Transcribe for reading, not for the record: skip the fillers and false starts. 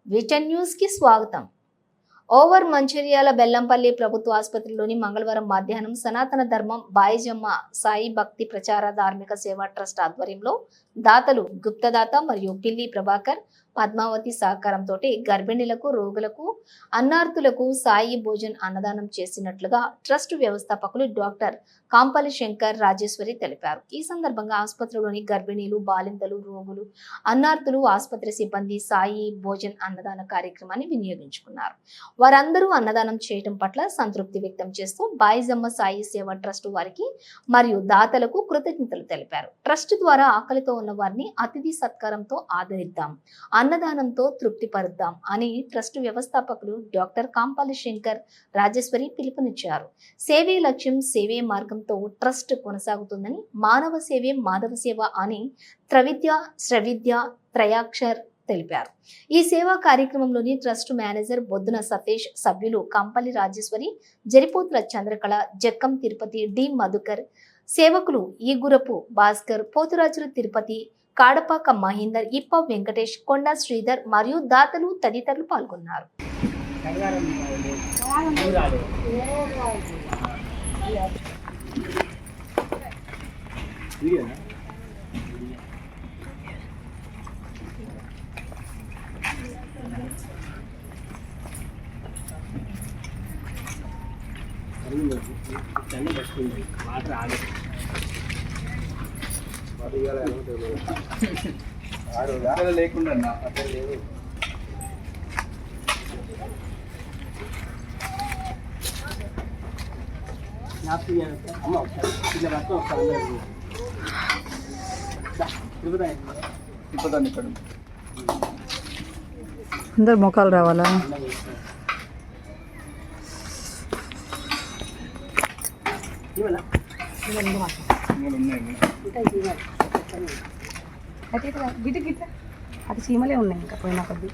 వీటెన్ news కి స్వాగతం. Over Mancherial Bellampalli ప్రభుత్వ ఆసుపత్రిలోని మంగళవారం మధ్యాహ్నం సనాతన ధర్మం బాయిజమ్మ సాయి భక్తి ప్రచార ధార్మిక సేవా ట్రస్ట్ ఆధ్వర్యంలో దాతలు గుప్తదాత మరియు పిల్లి ప్రభాకర్ పద్మావతి సహకారంతో గర్భిణీలకు, రోగులకు, అన్నార్థులకు సాయి భోజన్ అన్నదానం చేసినట్లుగా ట్రస్ట్ వ్యవస్థాపకులు డాక్టర్ కాంపల్లి శంకర్ రాజేశ్వరి తెలిపారు. ఈ సందర్భంగా ఆసుపత్రిలోని గర్భిణీలు, బాలింతలు, రోగులు, అన్నార్థులు, ఆసుపత్రి సిబ్బంది సాయి భోజన్ అన్నదాన కార్యక్రమాన్ని వినియోగించుకున్నారు. వారందరూ అన్నదానం చేయడం పట్ల సంతృప్తి వ్యక్తం చేస్తూ బాయిజమ్మ సాయి సేవ ట్రస్ట్ వారికి మరియు దాతలకు కృతజ్ఞతలు తెలిపారు. ట్రస్ట్ ద్వారా ఆకలితో ఉన్న వారిని అతిథి సత్కారంతో ఆదరిద్దాం, అన్నదానంతో తృప్తిపరుద్దాం అని ట్రస్ట్ వ్యవస్థాపకులు డాక్టర్ కాంపల్లి శంకర్ రాజేశ్వరి పిలుపునిచ్చారు. సేవే లక్ష్యం, సేవే మార్గంతో ట్రస్ట్ కొనసాగుతుందని, మానవ సేవే మాధవ సేవ అని త్రవిద్య, శ్రవిద్య, త్రయాక్షర్ తెలిపారు. ఈ సేవా కార్యక్రమంలోని ట్రస్ట్ మేనేజర్ బొద్దున సతీష్, సభ్యులు కాంపల్లి రాజేశ్వరి, జరిపోతుల చంద్రకళ, జక్కం తిరుపతి, డి మధుకర్, సేవకులు ఈగురపు భాస్కర్, పోతురాజుల తిరుపతి, కాడపాక మహేందర్, ఇప్ప వెంకటేష్, కొండ శ్రీధర్ మరియు దాతలు తదితరులు పాల్గొన్నారు. లేకుండా అందరు మొక్కలు రావాలా? అది చీమలే ఉన్నాయి ఇంకా పోయినా కొద్ది.